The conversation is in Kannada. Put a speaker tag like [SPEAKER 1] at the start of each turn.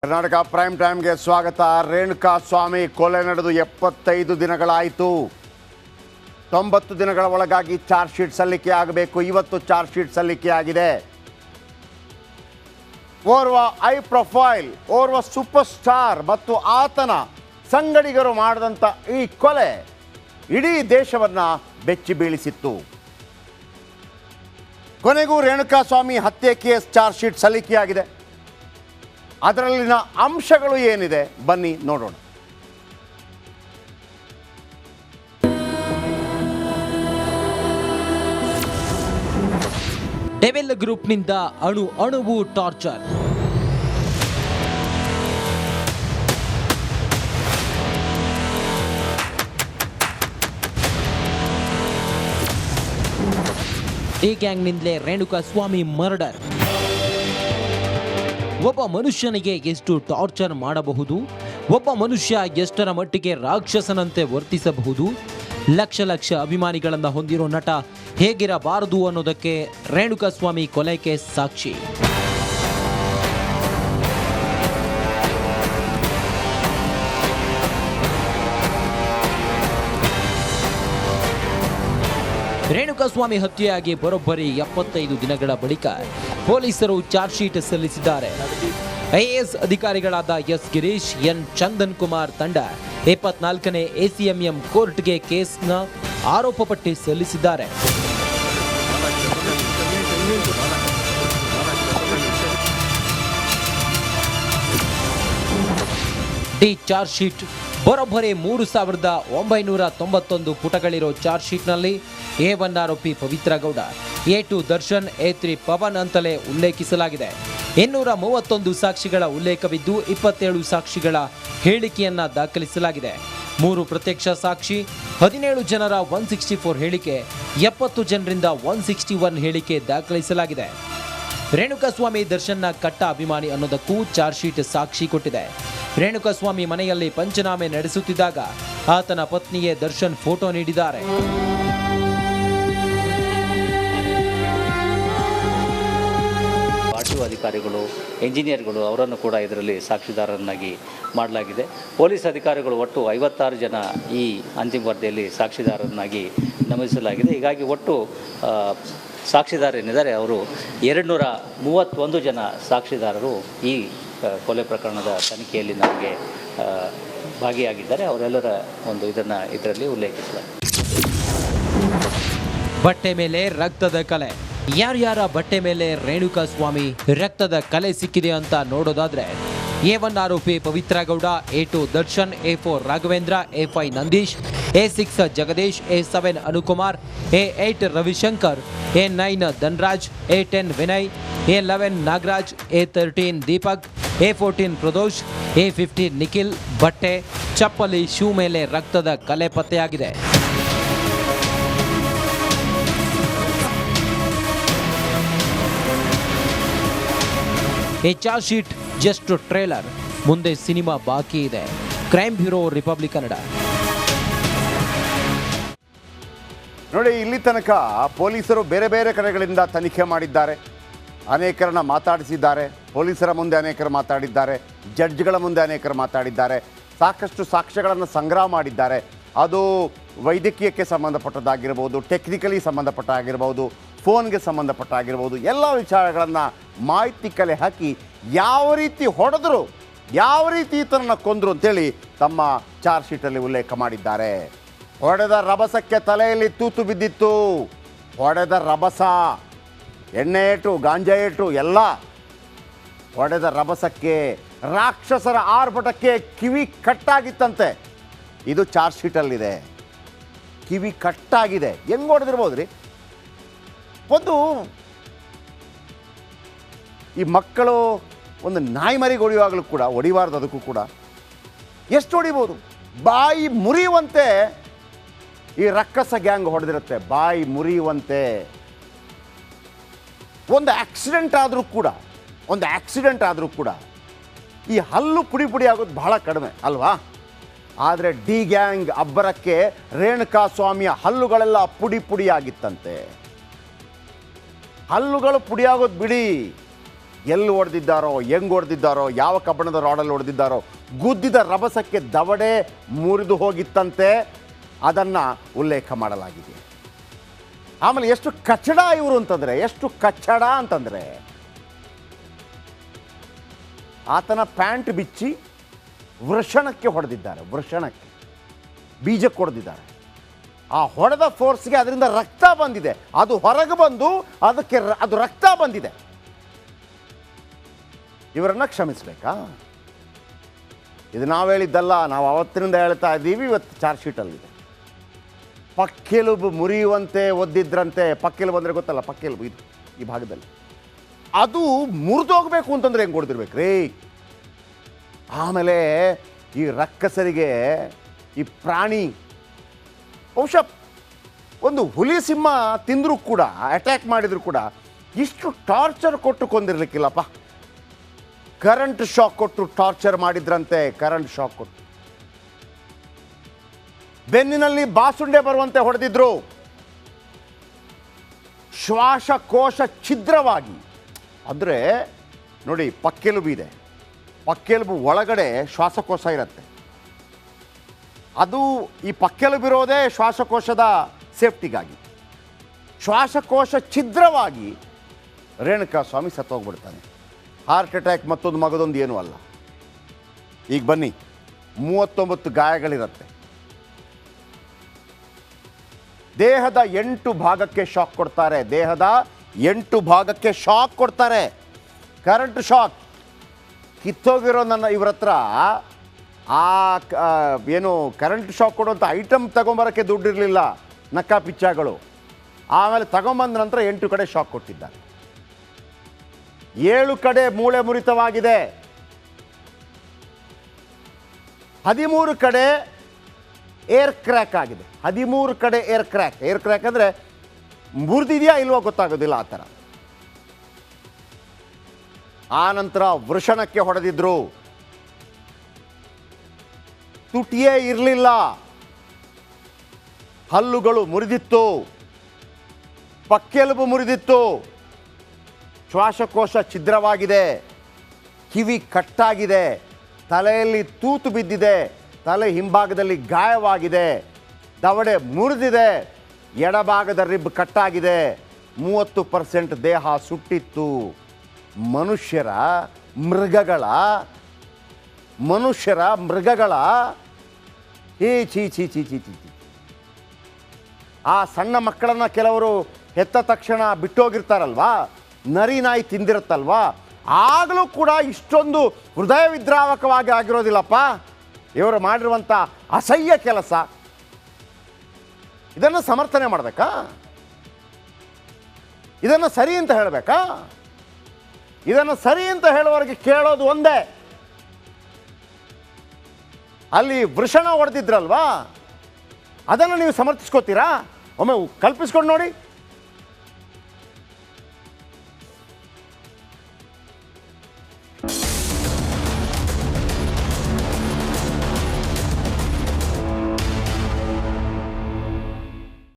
[SPEAKER 1] ಕರ್ನಾಟಕ ಪ್ರೈಮ್ ಟೈಮ್ಗೆ ಸ್ವಾಗತ. ರೇಣುಕಾ ಸ್ವಾಮಿ ಕೊಲೆ ನಡೆದು 75 ದಿನಗಳಾಯಿತು. 90 ದಿನಗಳ ಒಳಗಾಗಿ ಚಾರ್ಜ್ ಶೀಟ್ ಸಲ್ಲಿಕೆ ಆಗಬೇಕು. ಇವತ್ತು ಚಾರ್ಜ್ ಶೀಟ್ ಸಲ್ಲಿಕೆ ಆಗಿದೆ. ಓರ್ವ ಐ ಪ್ರೊಫೈಲ್, ಓರ್ವ ಸೂಪರ್ ಸ್ಟಾರ್ ಮತ್ತು ಆತನ ಸಂಗಡಿಗರು ಮಾಡಿದಂಥ ಈ ಕೊಲೆ ಇಡೀ ದೇಶವನ್ನು ಬೆಚ್ಚಿ ಬೀಳಿಸಿತ್ತು. ಕೊನೆಗೂ ರೇಣುಕಾ ಸ್ವಾಮಿ ಹತ್ಯೆ ಕೇಸ್ ಚಾರ್ಜ್ ಶೀಟ್ ಸಲ್ಲಿಕೆಯಾಗಿದೆ. ಅದರಲ್ಲಿನ ಅಂಶಗಳು ಏನಿದೆ ಬನ್ನಿ ನೋಡೋಣ.
[SPEAKER 2] ಡೆವಿಲ್ ಗ್ರೂಪ್ನಿಂದ ಅಣುವು ಟಾರ್ಚರ್. ಈ ಗ್ಯಾಂಗ್ನಿಂದಲೇ ರೇಣುಕಾ ಸ್ವಾಮಿ ಮರ್ಡರ್. ಒಬ್ಬ ಮನುಷ್ಯನಿಗೆ ಎಷ್ಟು ಟಾರ್ಚರ್ ಮಾಡಬಹುದು, ಒಬ್ಬ ಮನುಷ್ಯ ಎಷ್ಟರ ಮಟ್ಟಿಗೆ ರಾಕ್ಷಸನಂತೆ ವರ್ತಿಸಬಹುದು, ಲಕ್ಷ ಅಭಿಮಾನಿಗಳನ್ನು ಹೊಂದಿರೋ ನಟ ಹೇಗಿರಬಾರದು ಅನ್ನೋದಕ್ಕೆ ರೇಣುಕಾ ಸ್ವಾಮಿ ಕೊಲೆಗೆ ಸಾಕ್ಷಿ. ರೇಣುಕಾ ಸ್ವಾಮಿ ಹತ್ಯೆಯಾಗಿ ಬರೋಬ್ಬರಿ 75 ದಿನಗಳ ಬಳಿಕ ಪೊಲೀಸರು ಚಾರ್ಜ್ ಶೀಟ್ ಸಲ್ಲಿಸಿದ್ದಾರೆ. ಐಎಎಸ್ ಅಧಿಕಾರಿಗಳಾದ ಎಸ್ ಗಿರೀಶ್, ಎನ್ ಚಂದನ್ ಕುಮಾರ್ ತಂಡ 24ನೇ ಎಸಿಎಂಎಂ ಕೋರ್ಟ್ಗೆ ಕೇಸ್ನ ಆರೋಪ ಪಟ್ಟಿ ಸಲ್ಲಿಸಿದ್ದಾರೆ. ಡಿ ಚಾರ್ಜ್ ಶೀಟ್ ಬರೋಬ್ಬರಿ 3991 ಪುಟಗಳಿರೋ ಚಾರ್ಜ್ ಶೀಟ್ನಲ್ಲಿ A1 ಆರೋಪಿ ಪವಿತ್ರ ಗೌಡ, A2 ದರ್ಶನ್, A3 ಪವನ್ ಅಂತಲೇ ಉಲ್ಲೇಖಿಸಲಾಗಿದೆ. 231 ಸಾಕ್ಷಿಗಳ ಉಲ್ಲೇಖವಿದ್ದು 27 ಸಾಕ್ಷಿಗಳ ಹೇಳಿಕೆಯನ್ನ ದಾಖಲಿಸಲಾಗಿದೆ. 3 ಪ್ರತ್ಯಕ್ಷ ಸಾಕ್ಷಿ, 17 ಜನರ 164 ಹೇಳಿಕೆ, 70 ಜನರಿಂದ 161 ಹೇಳಿಕೆ ದಾಖಲಿಸಲಾಗಿದೆ. ರೇಣುಕಾ ಸ್ವಾಮಿ ದರ್ಶನ್ನ ಕಟ್ಟ ಅಭಿಮಾನಿ ಅನ್ನೋದಕ್ಕೂ ಚಾರ್ಜ್ ಶೀಟ್ ಸಾಕ್ಷಿ ಕೊಟ್ಟಿದೆ. ರೇಣುಕಾ ಸ್ವಾಮಿ ಮನೆಯಲ್ಲಿ ಪಂಚನಾಮೆ ನಡೆಸುತ್ತಿದ್ದಾಗ ಆತನ ಪತ್ನಿಯೇ ದರ್ಶನ್ ಫೋಟೋ ನೀಡಿದ್ದಾರೆ.
[SPEAKER 3] ಆರ್ಟಿಒ ಅಧಿಕಾರಿಗಳು, ಎಂಜಿನಿಯರ್ಗಳು ಅವರನ್ನು ಕೂಡ ಇದರಲ್ಲಿ ಸಾಕ್ಷಿದಾರರನ್ನಾಗಿ ಮಾಡಲಾಗಿದೆ. ಪೊಲೀಸ್ ಅಧಿಕಾರಿಗಳು ಒಟ್ಟು 56 ಜನ ಈ ಅಂತಿಮ ವರದಿಯಲ್ಲಿ ಸಾಕ್ಷಿದಾರರನ್ನಾಗಿ ನಮೂದಿಸಲಾಗಿದೆ. ಹೀಗಾಗಿ ಒಟ್ಟು ಸಾಕ್ಷಿದಾರರೇನಿದ್ದಾರೆ ಅವರು 231 ಜನ ಸಾಕ್ಷಿದಾರರು ಈ ಕೊಲೆ ಪ್ರಕರಣದ ತನಿಖೆಯಲ್ಲಿ ನಮಗೆ ಭಾಗಿಯಾಗಿದ್ದಾರೆ. ಅವರೆಲ್ಲರ ಒಂದು ಇದರಲ್ಲಿ ಉಲ್ಲೇಖಿಸಲಾಗಿದೆ.
[SPEAKER 2] ಬಟ್ಟೆ ಮೇಲೆ ರಕ್ತದ ಕಲೆ. ಯಾರ್ಯಾರ ಬಟ್ಟೆ ಮೇಲೆ ರೇಣುಕಾ ಸ್ವಾಮಿ ರಕ್ತದ ಕಲೆ ಸಿಕ್ಕಿದೆ ಅಂತ ನೋಡೋದಾದ್ರೆ A1 ಆರೋಪಿ Pavithra Gowda, A2 Darshan, A4 Raghavendra, A5 Nandish, A6 Jagadish, A7 Anukumar, A8 Ravishankar, A9 Dhanraj, A10 Vinay, A11 Nagaraj, A13 Deepak, A14 Pradosh, A15 Nikhil. ಬಟ್ಟೆ, ಚಪ್ಪಲಿ, ಶೂ ಮೇಲೆ ರಕ್ತದ ಕಲೆ ಪತ್ತೆಯಾಗಿದೆ. ಈ ಚಾರ್ಜ್ ಶೀಟ್ ಜಸ್ಟ್ ಟ್ರೇಲರ್, ಮುಂದೆ ಸಿನಿಮಾ ಬಾಕಿ ಇದೆ. Crime bureau, republic Kannada.
[SPEAKER 1] ನೋಡಿ, ಇಲ್ಲಿ ತನಕ ಪೊಲೀಸರು ಬೇರೆ ಬೇರೆ ಕಡೆಗಳಿಂದ ತನಿಖೆ ಮಾಡಿದ್ದಾರೆ, ಅನೇಕರನ್ನ ಮಾತಾಡಿಸಿದ್ದಾರೆ, ಪೊಲೀಸರ ಮುಂದೆ ಅನೇಕರು ಮಾತಾಡಿದ್ದಾರೆ, ಜಡ್ಜ್ಗಳ ಮುಂದೆ ಅನೇಕರು ಮಾತಾಡಿದ್ದಾರೆ, ಸಾಕಷ್ಟು ಸಾಕ್ಷ್ಯಗಳನ್ನು ಸಂಗ್ರಹ ಮಾಡಿದ್ದಾರೆ. ಅದು ವೈದ್ಯಕೀಯಕ್ಕೆ ಸಂಬಂಧಪಟ್ಟದ್ದಾಗಿರ್ಬೋದು, ಟೆಕ್ನಿಕಲಿ ಸಂಬಂಧಪಟ್ಟಾಗಿರ್ಬೋದು, ಫೋನ್ಗೆ ಸಂಬಂಧಪಟ್ಟಾಗಿರ್ಬೋದು, ಎಲ್ಲ ವಿಚಾರಗಳನ್ನು ಮಾಹಿತಿ ಕಲೆ ಹಾಕಿ ಯಾವ ರೀತಿ ಹೊಡೆದ್ರು, ಯಾವ ರೀತಿ ಈತನನ್ನು ಕೊಂದರು ಅಂತೇಳಿ ತಮ್ಮ ಚಾರ್ಜ್ ಶೀಟಲ್ಲಿ ಉಲ್ಲೇಖ ಮಾಡಿದ್ದಾರೆ. ಹೊಡೆದ ರಭಸಕ್ಕೆ ತಲೆಯಲ್ಲಿ ತೂತು ಬಿದ್ದಿತ್ತು. ಹೊಡೆದ ರಭಸ, ಎಣ್ಣೆ ಏಟು, ಗಾಂಜಾ ಏಟು ಎಲ್ಲ ಹೊಡೆದ ರಭಸಕ್ಕೆ, ರಾಕ್ಷಸರ ಆರ್ಭಟಕ್ಕೆ ಕಿವಿ ಕಟ್ಟಾಗಿತ್ತಂತೆ. ಇದು ಚಾರ್ಜ್ ಶೀಟಲ್ಲಿದೆ. ಕಿವಿ ಕಟ್ಟಾಗಿದೆ. ಹೆಂಗೆ ಹೊಡೆದಿರ್ಬೋದು ರೀ? ಒಂದು ಈ ಮಕ್ಕಳು ಒಂದು ನಾಯಿ ಮರಿಗೆ ಹೊಡೆಯುವಾಗಲೂ ಕೂಡ ಹೊಡಿಬಾರ್ದು, ಅದಕ್ಕೂ ಕೂಡ ಎಷ್ಟು ಹೊಡಿಬೋದು? ಬಾಯಿ ಮುರಿಯುವಂತೆ ಈ ರಕ್ಕಸ ಗ್ಯಾಂಗ್ ಹೊಡೆದಿರುತ್ತೆ. ಬಾಯಿ ಮುರಿಯುವಂತೆ. ಒಂದು ಆಕ್ಸಿಡೆಂಟ್ ಆದರೂ ಕೂಡ ಈ ಹಲ್ಲು ಪುಡಿ ಆಗೋದು ಬಹಳ ಕಡಿಮೆ ಅಲ್ವಾ? ಆದರೆ ಡಿ ಗ್ಯಾಂಗ್ ಅಬ್ಬರಕ್ಕೆ ರೇಣುಕಾ ಸ್ವಾಮಿಯ ಹಲ್ಲುಗಳೆಲ್ಲ ಪುಡಿ ಆಗಿತ್ತಂತೆ. ಹಲ್ಲುಗಳು ಪುಡಿಯಾಗೋದು ಬಿಡಿ, ಎಲ್ಲಿ ಹೊಡೆದಿದ್ದಾರೋ, ಹೆಂಗೆ ಹೊಡೆದಿದ್ದಾರೋ, ಯಾವ ಕಬ್ಬಣದ ರಾಡಲ್ಲಿ ಹೊಡೆದಿದ್ದಾರೋ, ಗುದ್ದಿದ ರಭಸಕ್ಕೆ ದವಡೆ ಮುರಿದು ಹೋಗಿತ್ತಂತೆ. ಅದನ್ನು ಉಲ್ಲೇಖ ಮಾಡಲಾಗಿದೆ. ಆಮೇಲೆ ಎಷ್ಟು ಕಚ್ಚಡ ಇವರು ಅಂತಂದರೆ, ಎಷ್ಟು ಕಚ್ಚಡ ಅಂತಂದರೆ, ಆತನ ಪ್ಯಾಂಟ್ ಬಿಚ್ಚಿ ವೃಷಣಕ್ಕೆ ಹೊಡೆದಿದ್ದಾರೆ. ವೃಷಣಕ್ಕೆ ಬೀಜಕ್ಕೆ ಹೊಡೆದಿದ್ದಾರೆ. ಆ ಹೊಡೆದ ಫೋರ್ಸ್ಗೆ ಅದರಿಂದ ರಕ್ತ ಬಂದಿದೆ. ಅದು ಹೊರಗೆ ಬಂದು ಅದು ರಕ್ತ ಬಂದಿದೆ. ಇವರನ್ನು ಕ್ಷಮಿಸಬೇಕಾ? ಇದು ನಾವು ಹೇಳಿದ್ದಲ್ಲ, ನಾವು ಅವತ್ತಿನಿಂದ ಹೇಳ್ತಾ ಇದ್ದೀವಿ. ಇವತ್ತು ಚಾರ್ಜ್ ಶೀಟಲ್ಲಿದೆ. ಪಕ್ಕೆಲುಬು ಮುರಿಯುವಂತೆ ಒದ್ದಿದ್ರಂತೆ. ಪಕ್ಕೆಲುಬು ಅಂದರೆ ಗೊತ್ತಲ್ಲ, ಪಕ್ಕೆಲುಬು ಇದು ಈ ಭಾಗದಲ್ಲಿ. ಅದು ಮುರಿದೋಗ್ಬೇಕು ಅಂತಂದ್ರೆ ಹೆಂಗೆ ಹೊಡೆದಿರ್ಬೇಕು ರೀ? ಆಮೇಲೆ ಈ ರಕ್ಕಸರಿಗೆ, ಈ ಪ್ರಾಣಿ ಬಹುಶಃ ಒಂದು ಹುಲಿ ಸಿಂಹ ತಿಂದರೂ ಕೂಡ, ಅಟ್ಯಾಕ್ ಮಾಡಿದ್ರು ಕೂಡ ಇಷ್ಟು ಟಾರ್ಚರ್ ಕೊಟ್ಟು ಕೊಂದಿರ್ಲಿಕ್ಕಿಲ್ಲಪ್ಪ. ಕರೆಂಟ್ ಶಾಕ್ ಕೊಟ್ಟು ಟಾರ್ಚರ್ ಮಾಡಿದ್ರಂತೆ. ಕರೆಂಟ್ ಶಾಕ್ ಕೊಟ್ಟು ಬೆನ್ನಿನಲ್ಲಿ ಬಾಸುಂಡೆ ಬರುವಂತೆ ಹೊಡೆದಿದ್ರು. ಶ್ವಾಸಕೋಶ ಛಿದ್ರವಾಗಿ. ಅಂದರೆ ನೋಡಿ, ಪಕ್ಕೆಲುಬು ಇದೆ. ಪಕ್ಕೆಲುಬು ಒಳಗಡೆ ಶ್ವಾಸಕೋಶ ಇರುತ್ತೆ. ಅದು ಈ ಪಕ್ಕೆಲುಬಿರೋದೇ ಶ್ವಾಸಕೋಶದ ಸೇಫ್ಟಿಗಾಗಿ. ಶ್ವಾಸಕೋಶ ಛಿದ್ರವಾಗಿ ರೇಣುಕಾ ಸ್ವಾಮಿ ಸತ್ತೋಗ್ಬಿಡ್ತಾನೆ. ಹಾರ್ಟ್ ಅಟ್ಯಾಕ್ ಮತ್ತೊಂದು ಮಗದೊಂದು ಏನೂ ಅಲ್ಲ. ಈಗ ಬನ್ನಿ, 39 ಗಾಯಗಳಿರುತ್ತೆ. ದೇಹದ 8 ಭಾಗಕ್ಕೆ ಶಾಕ್ ಕೊಡ್ತಾರೆ. ದೇಹದ 8 ಭಾಗಕ್ಕೆ ಶಾಕ್ ಕೊಡ್ತಾರೆ. Current shock. ಕಿತ್ತೋಗಿರೋ ಇವರ ಹತ್ರ ಏನು ಕರೆಂಟ್ ಶಾಕ್ ಕೊಡುವಂಥ ಐಟಮ್ ತಗೊಂಬರೋಕ್ಕೆ ದುಡ್ಡಿರಲಿಲ್ಲ, ನಕ್ಕ ಪಿಚ್ಚಾಗಳು. ಆಮೇಲೆ ತಗೊಂಬಂದ ನಂತರ 8 ಕಡೆ ಶಾಕ್ ಕೊಟ್ಟಿದ್ದಾರೆ. 7 ಕಡೆ ಮೂಳೆ ಮುರಿತವಾಗಿದೆ. 13 ಕಡೆ ಏರ್ ಕ್ರ್ಯಾಕ್ ಆಗಿದೆ. 13 ಕಡೆ ಏರ್ ಕ್ರ್ಯಾಕ್. ಏರ್ ಕ್ರ್ಯಾಕ್ ಅಂದರೆ ಮುರಿದಿದೆಯಾ ಇಲ್ವೋ ಗೊತ್ತಾಗೋದಿಲ್ಲ, ಆ ಥರ. ಆ ನಂತರ ವೃಷಣಕ್ಕೆ ಹೊಡೆದಿದ್ರು. ತುಟಿಯೇ ಇರಲಿಲ್ಲ, ಹಲ್ಲುಗಳು ಮುರಿದಿತ್ತು, ಪಕ್ಕೆಲುಬು ಮುರಿದಿತ್ತು, ಶ್ವಾಸಕೋಶ ಛಿದ್ರವಾಗಿದೆ, ಕಿವಿ ಕಟ್ಟಾಗಿದೆ, ತಲೆಯಲ್ಲಿ ತೂತು ಬಿದ್ದಿದೆ, ತಲೆ ಹಿಂಭಾಗದಲ್ಲಿ ಗಾಯವಾಗಿದೆ, ದವಡೆ ಮುರಿದಿದೆ, ಎಡಭಾಗದ ರಿಬ್ ಕಟ್ಟಾಗಿದೆ, 30% ದೇಹ ಸುಟ್ಟಿತ್ತು. ಮನುಷ್ಯರ ಮೃಗಗಳ ಚೀ ಚೀ ಚೀ ಚೀ ಚೀ. ಆ ಸಣ್ಣ ಮಕ್ಕಳನ್ನು ಕೆಲವರು ಹೆತ್ತ ತಕ್ಷಣ ಬಿಟ್ಟೋಗಿರ್ತಾರಲ್ವಾ, ನರಿ ನಾಯಿ ತಿಂದಿರುತ್ತಲ್ವಾ, ಆಗಲೂ ಕೂಡ ಇಷ್ಟೊಂದು ಹೃದಯ ವಿದ್ರಾವಕವಾಗಿ ಆಗಿರೋದಿಲ್ಲಪ್ಪ ಇವರು ಮಾಡಿರುವಂಥ ಅಸಹ್ಯ ಕೆಲಸ. ಇದನ್ನು ಸಮರ್ಥನೆ ಮಾಡಬೇಕಾ? ಇದನ್ನು ಸರಿ ಅಂತ ಹೇಳಬೇಕಾ? ಇದನ್ನು ಸರಿ ಅಂತ ಹೇಳುವವರೆಗೆ ಕೇಳೋದು ಒಂದೇ. ಅಲ್ಲಿ ವೃಷಣ ಹೊಡೆದಿದ್ರಲ್ವಾ, ಅದನ್ನು ನೀವು ಸಮರ್ಥಿಸ್ಕೋತೀರಾ? ಒಮ್ಮೆ ಕಲ್ಪಿಸ್ಕೊಂಡು ನೋಡಿ.